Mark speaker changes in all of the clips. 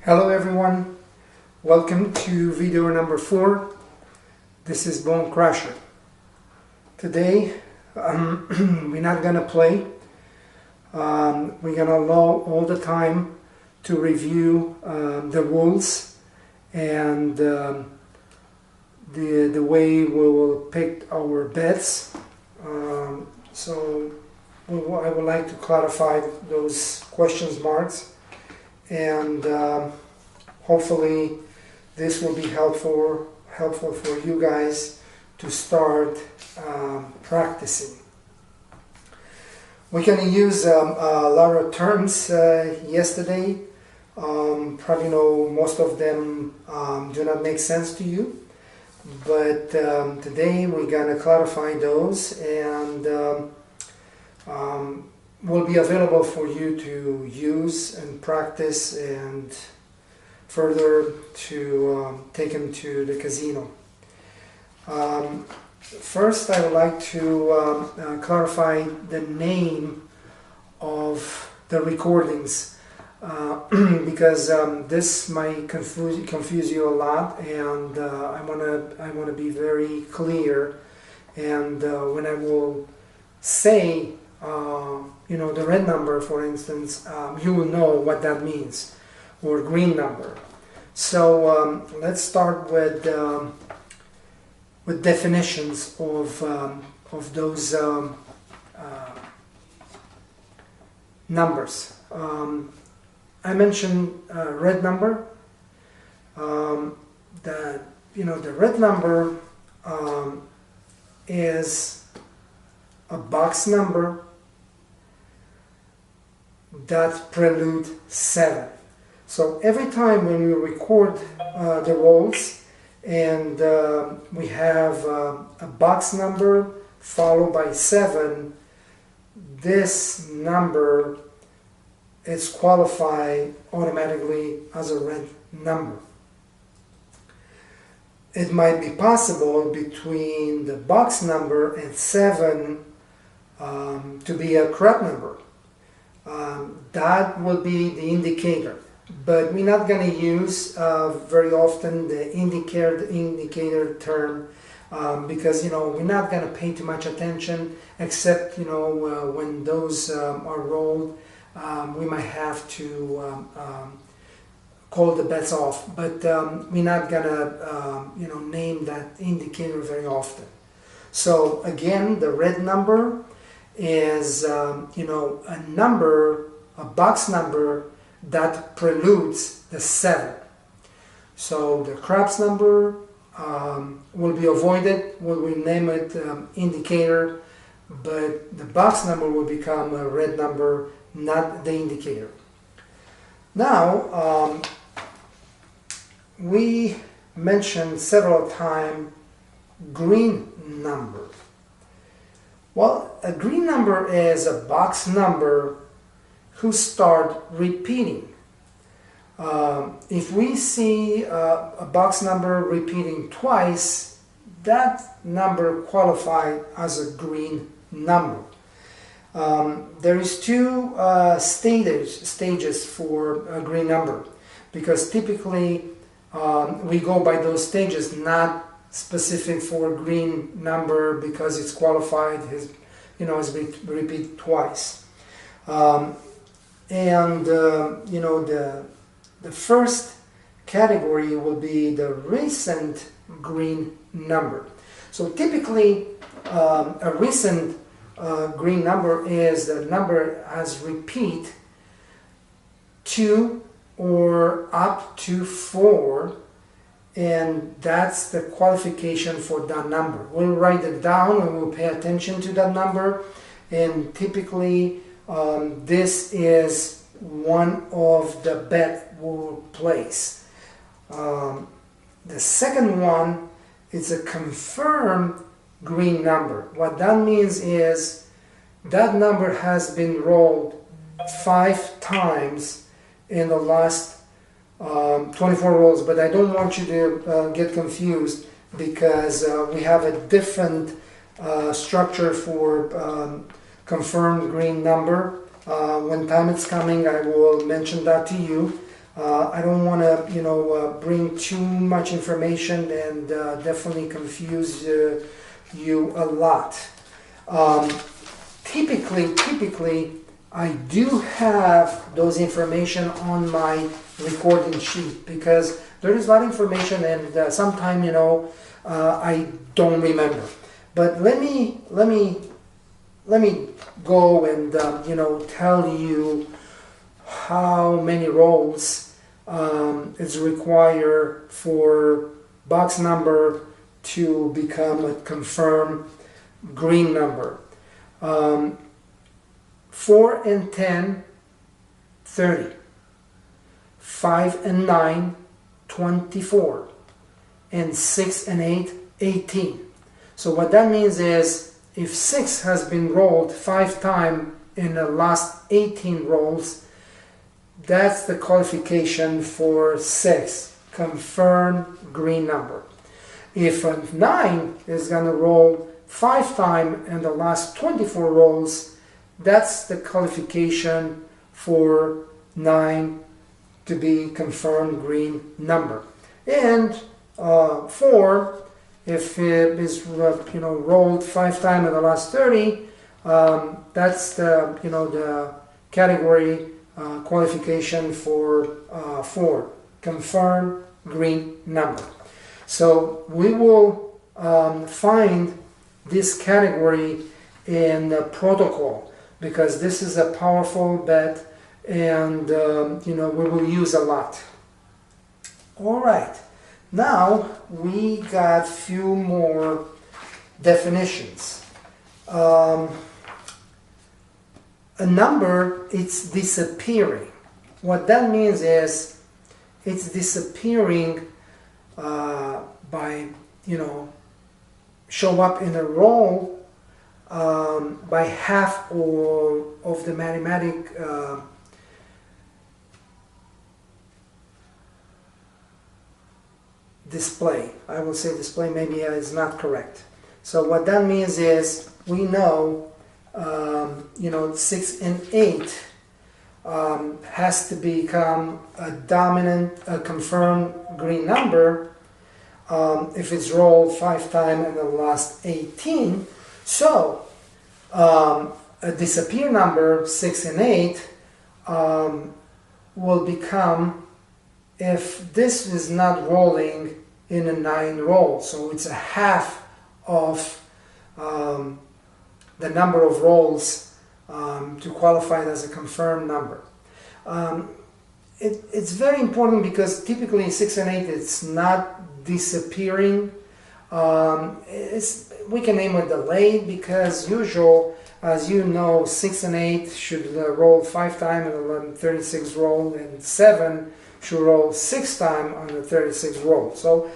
Speaker 1: Hello everyone, welcome to video number 4. This is Bone Crusher. Today we're not gonna play. We're gonna allow all the time to review the rules and the way we will pick our bets. So I would like to clarify those questions marks, and hopefully this will be helpful for you guys to start practicing. We're going to use a lot of terms yesterday. Probably know most of them do not make sense to you, but today we're going to clarify those, and will be available for you to use and practice and further to take them to the casino. First, I would like to clarify the name of the recordings because this might confuse you a lot, and I want to be very clear. And when I will say the red number, for instance, you will know what that means, or green number. So let's start with definitions of those numbers. I mentioned red number. The red number is a box number that prelude 7. So every time when we record the rolls and we have a box number followed by 7, this number is qualified automatically as a red number. It might be possible between the box number and 7 to be a crap number. That will be the indicator, but we're not going to use very often the indicator term because we're not going to pay too much attention, except when those are rolled, we might have to call the bets off, but we're not going to name that indicator very often. So again, the red number is a box number that preludes the 7. So the craps number will be avoided when we name it indicator, but the box number will become a red number, not the indicator. Now we mentioned several times green number. Well, a green number is a box number who start repeating. If we see a box number repeating twice, that number qualified as a green number. There is two stages for a green number, because typically we go by those stages, not specific for a green number because it's qualified as repeat twice. The first category will be the recent green number. So typically a recent green number is the number as repeat 2 or up to 4, and that's the qualification for that number. We'll write it down and we'll pay attention to that number, and typically this is one of the bet we'll place. The second one is a confirmed green number. What that means is that number has been rolled 5 times in the last 24 rolls, but I don't want you to get confused, because we have a different structure for confirmed green number. When time is coming, I will mention that to you. I don't want to, bring too much information and definitely confuse you a lot. Typically, I do have those information on my recording sheet because there is a lot of information and sometimes, I don't remember. But let me go and, tell you how many rolls is required for box number to become a confirmed green number. 4 and 10, 30. 5 and 9, 24. And 6 and 8, 18. So what that means is if 6 has been rolled 5 times in the last 18 rolls, that's the qualification for 6, confirmed green number. If a 9 is going to roll 5 times in the last 24 rolls, that's the qualification for 9 to be confirmed green number. And 4, if it is rolled 5 times in the last 30, that's the the category qualification for 4, confirmed green number. So we will find this category in the protocol because this is a powerful bet and we will use a lot. All right, now we got few more definitions. A number, it's disappearing. What that means is it's disappearing by show up in a row by half of the mathematic display. I will say display, maybe is not correct. So what that means is we know 6 and 8 has to become a dominant, a confirmed green number if it's rolled 5 times in the last 18. So a disappear number 6 and 8 will become, if this is not rolling in a 9 roll, so it's a half of the number of rolls to qualify it as a confirmed number. It's very important because typically 6 and 8 it's not disappearing. We can name it delayed because usual, as you know, 6 and 8 should roll 5 times on the 36 roll, and 7 should roll 6 times on the 36 roll. So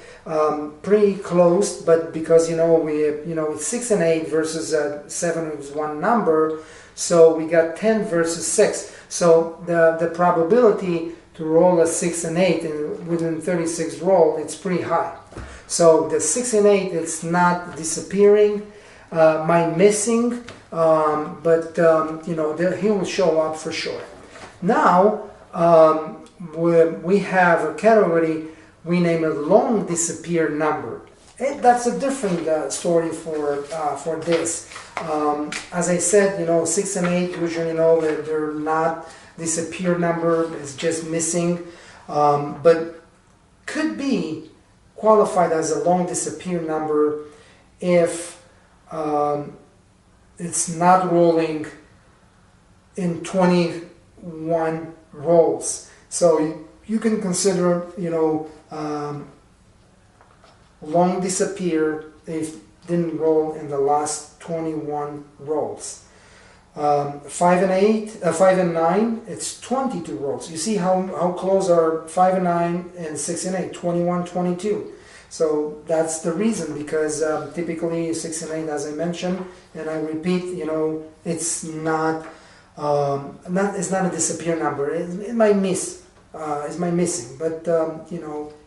Speaker 1: pretty close, but because it's 6 and 8 versus 7 is one number, so we got 10 versus 6. So the probability to roll a 6 and 8 within 36 roll, it's pretty high. So the 6 and 8, it's not disappearing, might missing, but he will show up for sure. Now we have a category we name a long disappear number. That's a different story for this. As I said, 6 and 8 usually they're not disappear number, it's just missing, but could be qualified as a long disappear number if it's not rolling in 21 rolls. So you can consider long disappear if didn't roll in the last 21 rolls. 5 and 9, it's 22 rolls. You see how close are 5 and 9 and 6 and 8, 21, 22. So that's the reason, because typically 6 and 8, as I mentioned, and I repeat, it's not a disappear number. It might miss, it's my missing, but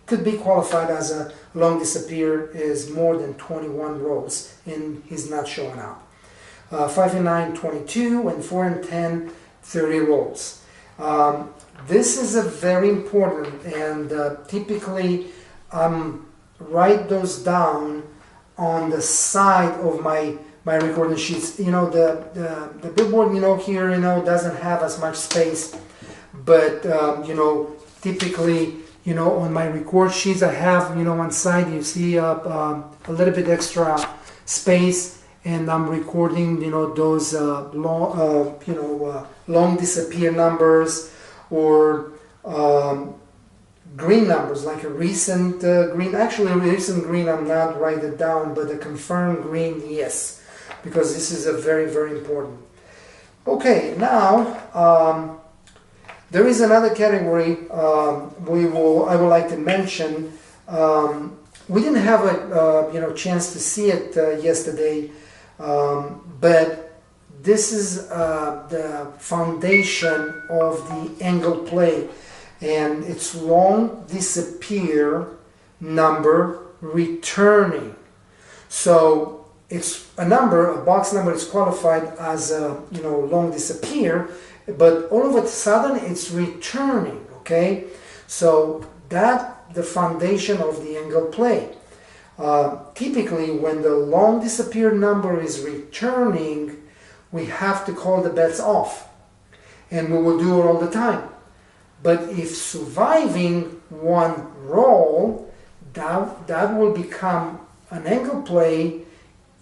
Speaker 1: could be qualified as a long disappear is more than 21 rolls and he's not showing up. 5 and 9, 22, and 4 and 10, 30 rolls. this is a very important, and typically write those down on the side of my recording sheets. You know, the billboard, you know, here, you know, doesn't have as much space, but you know, typically, you know, on my record sheets I have, you know, on side you see a little bit extra space, and I'm recording, you know, those long disappear numbers, or green numbers, like a recent green. Actually, a recent green I'm not write it down, but a confirmed green, yes, because this is a very, very important. Okay, now there is another category I would like to mention. We didn't have a chance to see it yesterday, but this is the foundation of the angle play, and it's long disappear number returning. So it's a number, a box number is qualified as a long disappear, but all of a sudden it's returning. Okay, so that the foundation of the angle play. Typically, when the long disappear number is returning, we have to call the bets off, and we will do it all the time. But if surviving one roll, that will become an angle play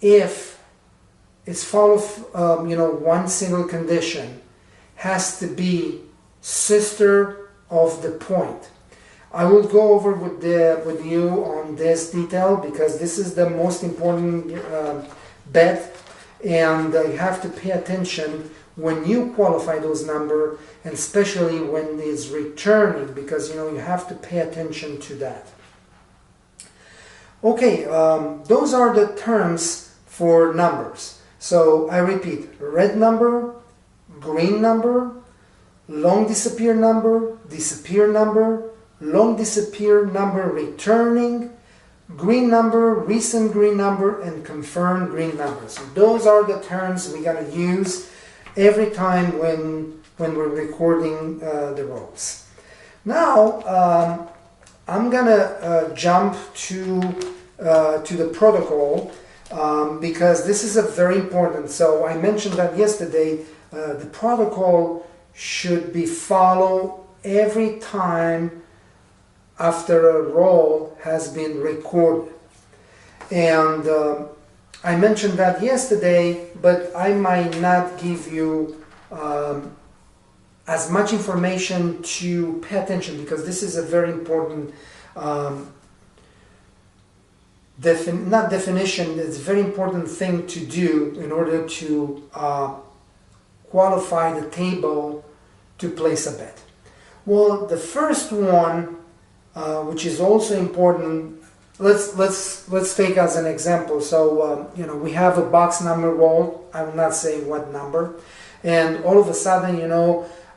Speaker 1: if it's followed one single condition, has to be sister of the point. I will go over with you on this detail, because this is the most important bet, and you have to pay attention when you qualify those numbers, and especially when it's returning, because you have to pay attention to that. Okay, those are the terms for numbers. So I repeat: red number, green number, long disappear number, long disappear number returning, green number, recent green number, and confirmed green number. So those are the terms we're going to use every time when we're recording the rolls. Now I'm going to jump to the protocol, because this is a very important. So I mentioned that yesterday. The protocol should be followed every time after a roll has been recorded. And I mentioned that yesterday, but I might not give you as much information to pay attention, because this is a very important not definition, it's a very important thing to do in order to qualify the table to place a bet. Well, the first one, which is also important, let's take as an example. So we have a box number roll. I will not say what number, and all of a sudden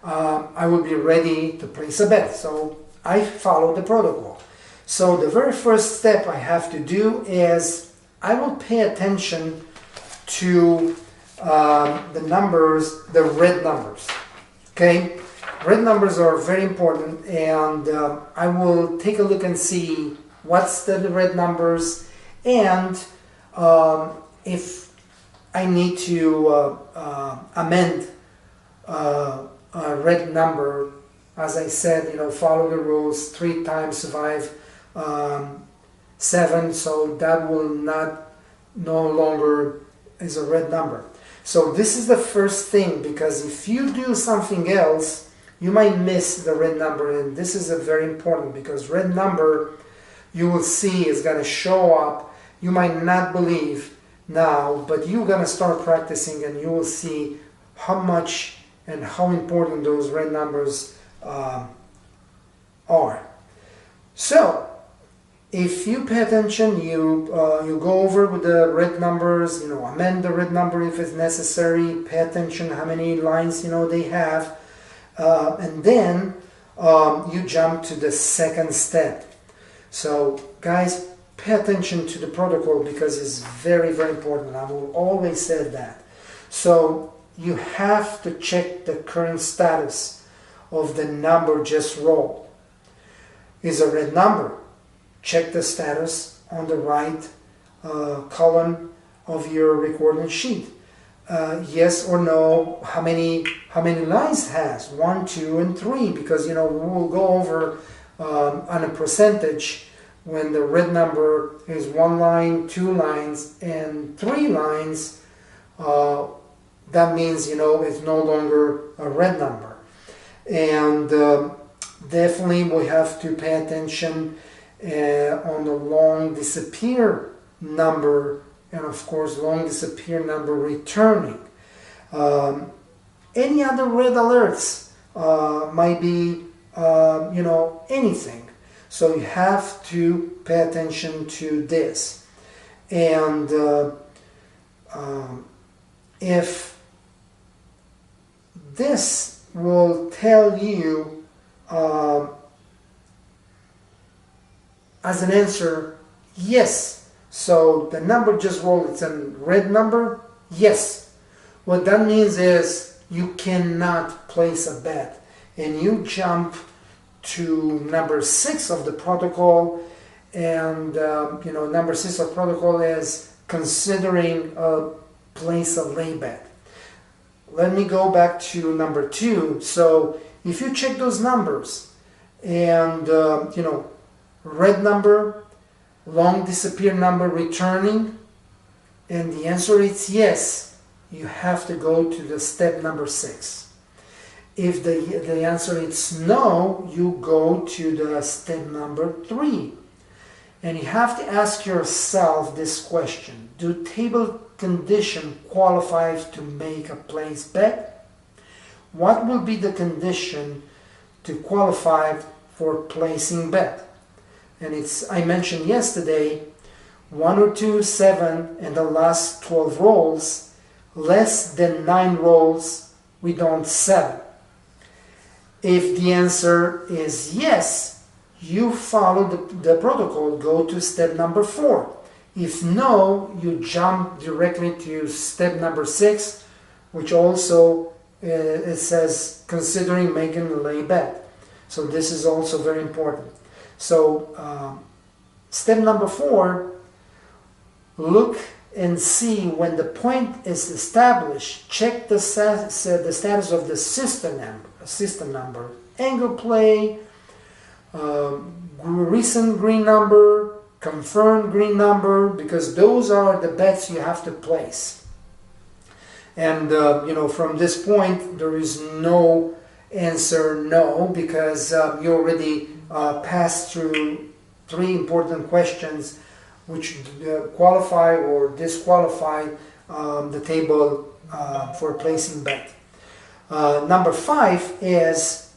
Speaker 1: I will be ready to place a bet. So I follow the protocol. So the very first step I have to do is I will pay attention to the numbers, the red numbers. Okay, red numbers are very important, and I will take a look and see what's the red numbers, and if I need to amend a red number. As I said, follow the rules: 3 times survive 7, so that will no longer is a red number. So this is the first thing, because if you do something else, you might miss the red number, and this is a very important, because red number, you will see, is going to show up. You might not believe now, but you're going to start practicing, and you will see how much and how important those red numbers are. So if you pay attention, you go over with the red numbers, amend the red number if it's necessary, pay attention how many lines they have, and then you jump to the second step. So guys, pay attention to the protocol, because it's very, very important. I will always say that. So you have to check the current status of the number just rolled. Is a red number. Check the status on the right column of your recording sheet. Yes or no, how many lines has? 1, 2, and 3, because we will go over on a percentage when the red number is 1 line, 2 lines, and 3 lines. That means it's no longer a red number. And definitely we have to pay attention on the long disappear number, and of course long disappear number returning. Any other red alerts might be anything. So you have to pay attention to this. And if this will tell you as an answer, yes. So the number just rolled, it's a red number, yes. What that means is you cannot place a bet, and you jump to number 6 of the protocol, and number 6 of protocol is considering place a lay bet. Let me go back to number 2. So if you check those numbers and red number, long disappear number returning, and the answer is yes, you have to go to the step number 6. If the answer is no, you go to the step number 3. And you have to ask yourself this question: do table condition qualify to make a place bet? What will be the condition to qualify for placing bet? And I mentioned yesterday, 1 or 2, 7, and the last 12 rolls. Less than 9 rolls, we don't sell. If the answer is yes, you follow the protocol, go to step number 4. If no, you jump directly to step number 6, which also it says considering making a lay bet. So this is also very important. So step number 4, look and see when the point is established. Check the status of the system number, angle play, recent green number, confirmed green number, because those are the bets you have to place. And from this point there is no answer no, because you already passed through 3 important questions which qualify or disqualify the table for placing bet. Number 5 is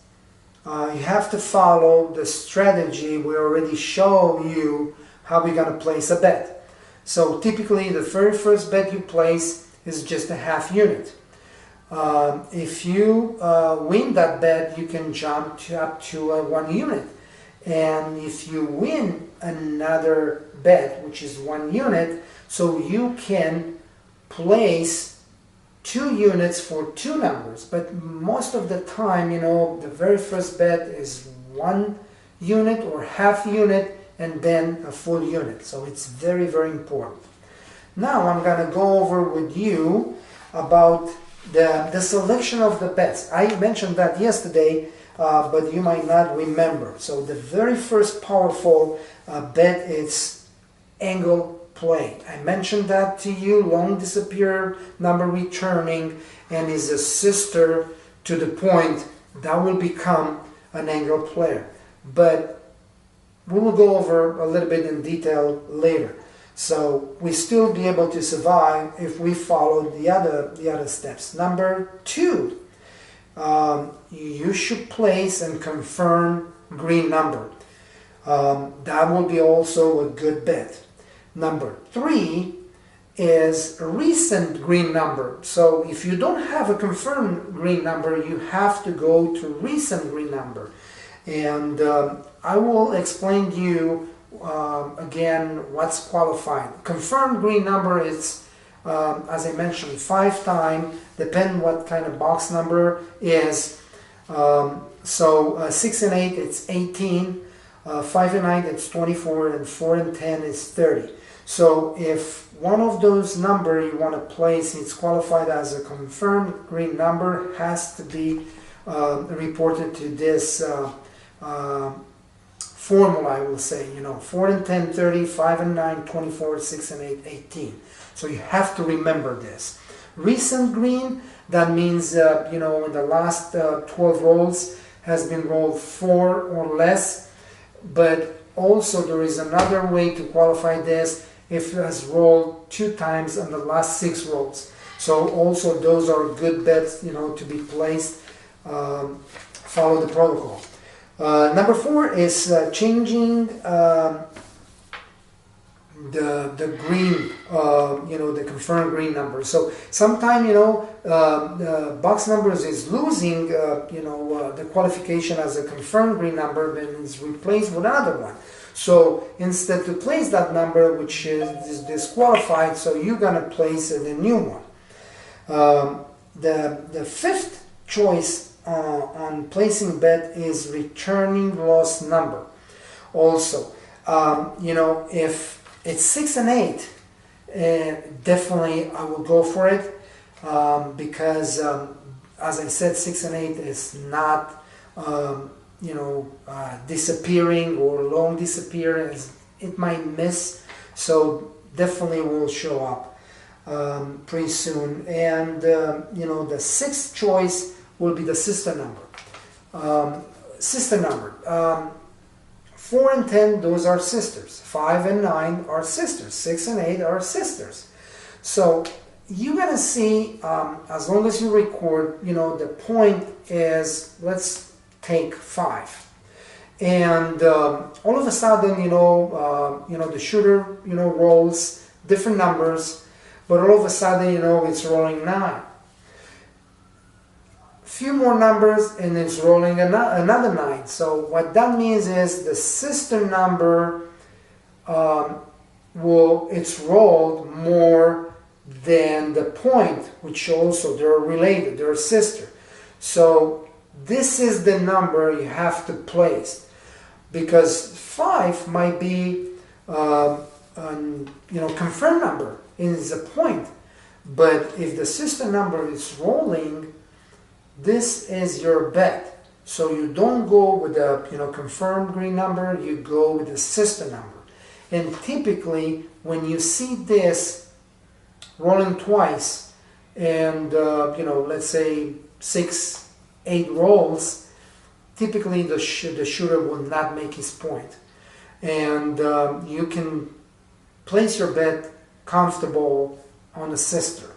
Speaker 1: you have to follow the strategy we already show you how we're going to place a bet. So typically the very first bet you place is just a half unit. If you win that bet, you can jump up to 1 unit. And if you win another bet, which is 1 unit, so you can place 2 units for 2 numbers. But most of the time, the very first bet is 1 unit or half unit and then a full unit. So it's very, very important. Now I'm going to go over with you about the selection of the bets. I mentioned that yesterday, but you might not remember. So the very first powerful bet is angle play. I mentioned that to you, long disappear number returning, and is a sister to the point that will become an angle player. But we will go over a little bit in detail later. So we still be able to survive if we follow the other steps. Number 2, you should place and confirm green number. That will be also a good bet. Number 3 is a recent green number. So if you don't have a confirmed green number, you have to go to recent green number. And I will explain to you again what's qualified. Confirmed green number is, as I mentioned, 5 times, depending what kind of box number is. 6 and 8, it's 18. 5 and 9, it's 24, and 4 and 10 is 30. So if one of those numbers you want to place, it's qualified as a confirmed green number, has to be reported to this formula, I will say, 4 and 10, 30, 5 and 9, 24, 6 and 8, 18. So you have to remember this. Recent green, that means, in the last 12 rolls has been rolled 4 or less. But also there is another way to qualify this if it has rolled 2 times in the last 6 rolls. So also those are good bets, to be placed. Follow the protocol. Number 4 is changing the green, the confirmed green number. So sometime, the box numbers is losing, the qualification as a confirmed green number, then it's replaced with another one. So instead to place that number, which is disqualified, so you're gonna place the new one. The fifth choice on placing bet is returning lost number. Also, if it's 6 and 8, definitely I will go for it, because as I said, 6 and 8 is not disappearing or long disappearance. It might miss, so definitely will show up pretty soon. And the sixth choice will be the sister number. 4 and 10, those are sisters. 5 and 9 are sisters. 6 and 8 are sisters. So you're gonna see, as long as you record, the point is, let's take 5, and all of a sudden, the shooter, rolls different numbers, but all of a sudden, it's rolling 9. Few more numbers and it's rolling another 9. So what that means is the sister number it's rolled more than the point, which also they're related, they're sister. So this is the number you have to place, because 5 might be confirmed number, is a point, but if the sister number is rolling, this is your bet. So you don't go with the confirmed green number, you go with the sister number. And typically when you see this rolling twice, and let's say 6, 8 rolls, typically the shooter will not make his point, and you can place your bet comfortable on the sister.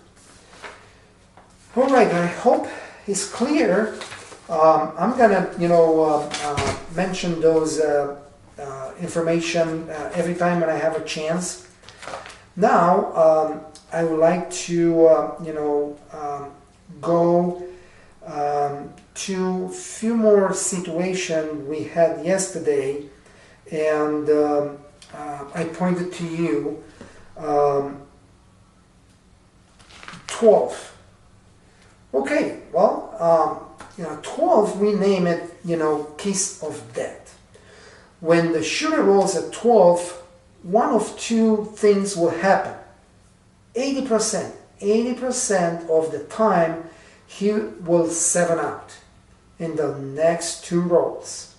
Speaker 1: All right, I hope it's clear. I'm gonna mention those information every time when I have a chance. Now I would like to go to a few more situations we had yesterday, and I pointed to you 12. Okay, well, 12, we name it, kiss of death. When the shooter rolls a 12, one of two things will happen. 80% of the time, he will 7 out in the next 2 rolls.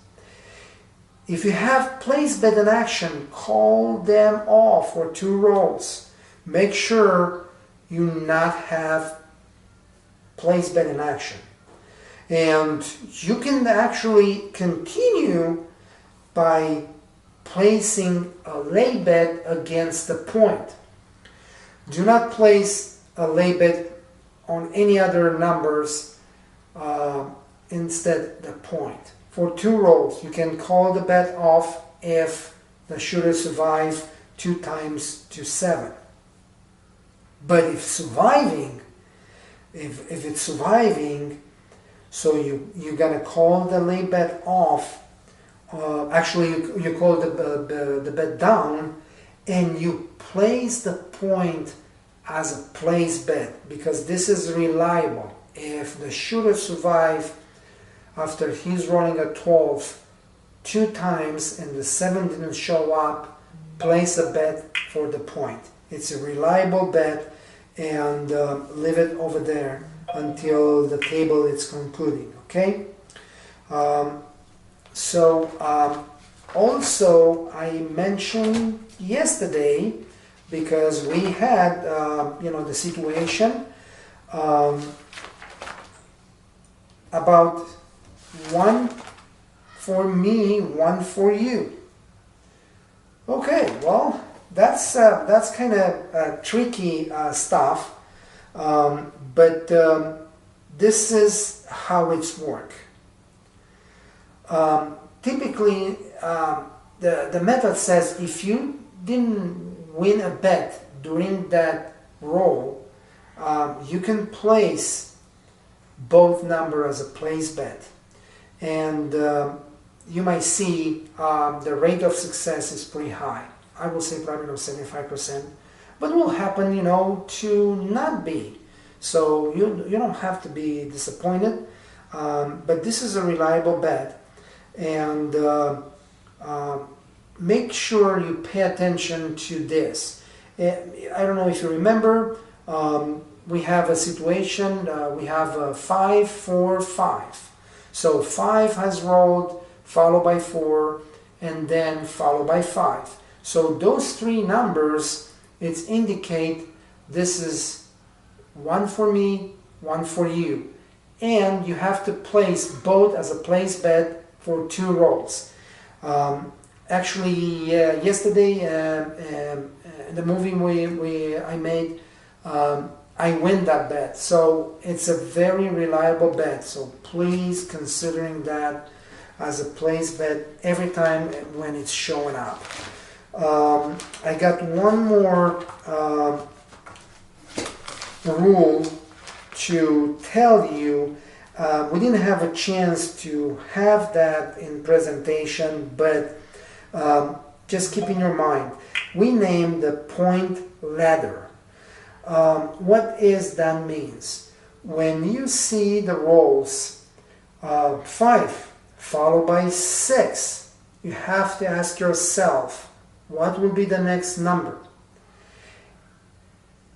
Speaker 1: If you have place bet in action, call them off for 2 rolls. Make sure you not have place bet in action. And you can actually continue by placing a lay bet against the point. Do not place a lay bet on any other numbers instead the point. For 2 rolls, you can call the bet off if the shooter survives 2 times to 7. But if it's surviving, so you're gonna call the lay bet off. Actually, you call the bet down, and you place the point as a place bet, because this is reliable. If the shooter survives after he's rolling a 12 2 times and the 7 didn't show up, place a bet for the point. It's a reliable bet, and leave it over there until the table is concluding, okay? Also I mentioned yesterday, because we had the situation about one for me, one for you. Okay, well, that's kind of tricky stuff, but this is how it's work. Typically, the method says if you didn't win a bet during that roll, you can place both number as a place bet, and you might see the rate of success is pretty high. I will say probably 75%, but it will happen, to not be. So you don't have to be disappointed, but this is a reliable bet, and make sure you pay attention to this. I don't know if you remember, we have a situation, we have a 5, 4, 5. So 5 has rolled, followed by 4, and then followed by 5. So those three numbers, it indicate this is one for me, one for you. And you have to place both as a place bet for 2 rolls. Actually, yesterday, in the movie I made, I win that bet. So it's a very reliable bet. So please considering that as a place bet every time when it's showing up. I got one more rule to tell you. We didn't have a chance to have that in presentation, but just keep in your mind, we named the point ladder. What is that means? When you see the rolls 5 followed by 6, you have to ask yourself, what will be the next number?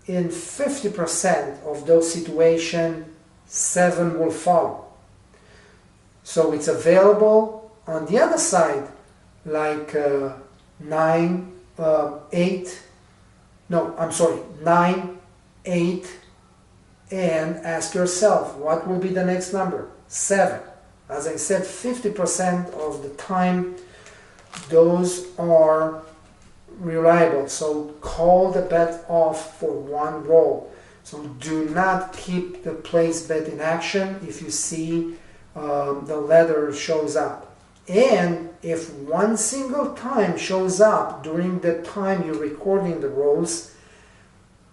Speaker 1: In 50% of those situations, 7 will follow. So it's available on the other side, like 9, 8, 9, 8, and ask yourself, what will be the next number? 7. As I said, 50% of the time, those are reliable. So call the bet off for one roll. So do not keep the place bet in action if you see the ladder shows up. And if one single time shows up during the time you're recording the rolls,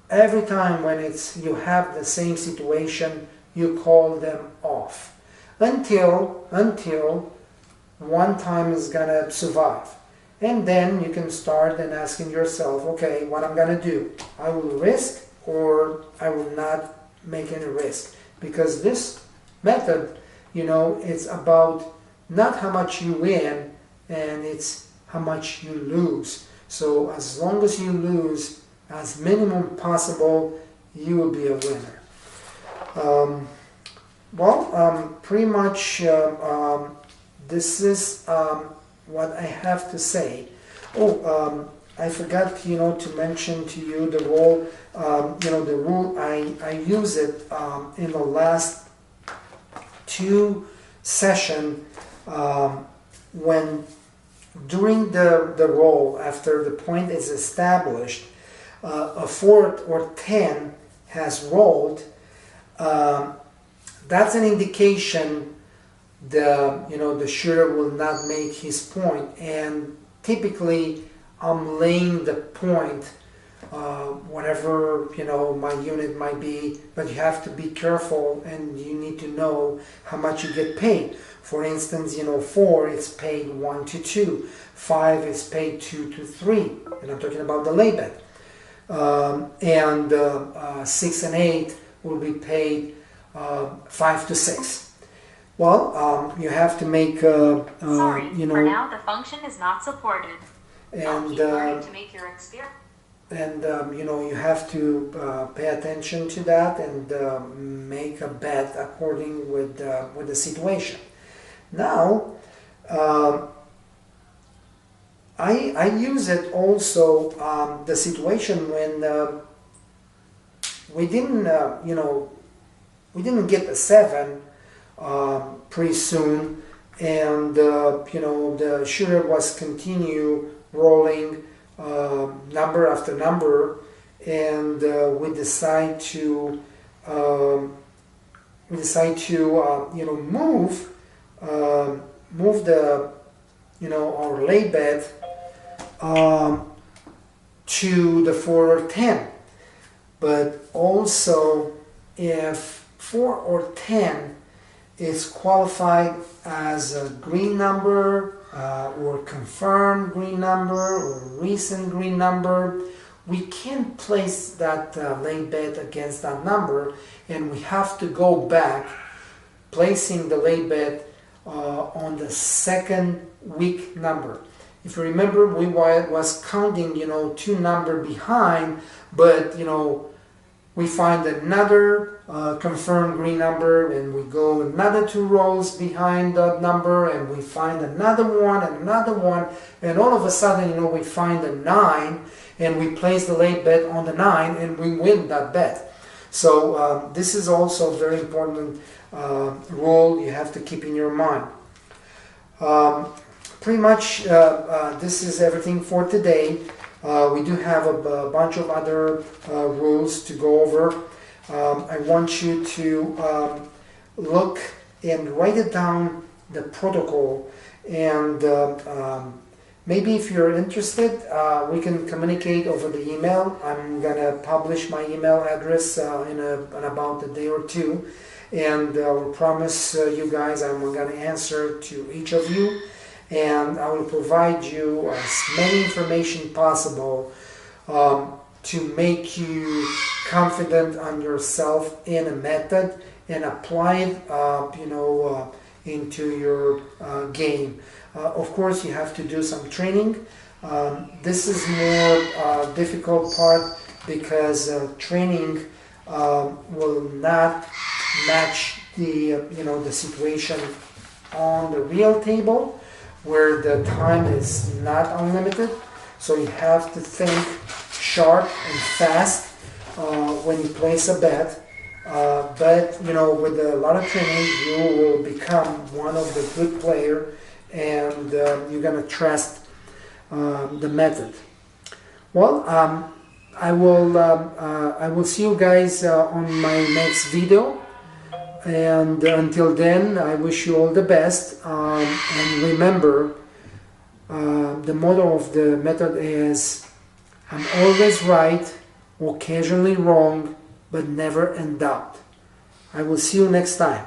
Speaker 1: every time when you have the same situation, you call them off until one time is gonna survive. And then you can start and asking yourself, okay, what I'm gonna do? I will risk or I will not make any risk, because this method, it's about not how much you win, and it's how much you lose. So as long as you lose as minimum possible, you will be a winner. Pretty much this is what I have to say. I forgot, to mention to you the rule. The rule I use it in the last 2 sessions when during the roll, after the point is established, a 4 or 10 has rolled. That's an indication the shooter will not make his point, and typically I'm laying the point, whatever my unit might be, but you have to be careful and you need to know how much you get paid. For instance, 4 is paid 1 to 2, 5 is paid 2 to 3, and I'm talking about the lay bet, and 6 and 8 will be paid 5 to 6. Well, you have to make,
Speaker 2: Sorry,
Speaker 1: you know,
Speaker 2: for now the function is not supported. I'll
Speaker 1: and
Speaker 2: keep learning to make your experience.
Speaker 1: you know, you have to pay attention to that and make a bet according with the situation. Now, I use it also the situation when we didn't you know, we didn't get a 7 pretty soon, and you know, the shooter was continue rolling number after number, and we decide to you know, move the, you know, our lay bet to the 4 or 10. But also, if 4 or 10 is qualified as a green number or confirmed green number or recent green number, we can't place that lay bet against that number, and we have to go back placing the lay bet on the second weak number. If you remember, we was counting, you know, 2 number behind, but you know, we find another confirmed green number, and we go another 2 rows behind that number, and we find another one, and all of a sudden, you know, we find a 9, and we place the lay bet on the 9, and we win that bet. So this is also a very important rule you have to keep in your mind. Pretty much this is everything for today. We do have a bunch of other rules to go over. I want you to look and write it down, the protocol, and maybe if you're interested, we can communicate over the email. I'm gonna publish my email address in about a day or two, and I will promise you guys I'm gonna answer to each of you, and I will provide you as many information possible to make you confident on yourself in a method and apply it, you know, into your game. Of course, you have to do some training. This is more difficult part because training will not match the you know, the situation on the real table, where the time is not unlimited. So you have to think sharp and fast when you place a bet. But you know, with a lot of training, you will become one of the good player, and you're gonna trust the method. Well, I will see you guys on my next video. And until then, I wish you all the best. And remember, the motto of the method is, I'm always right, occasionally wrong, but never in doubt. I will see you next time.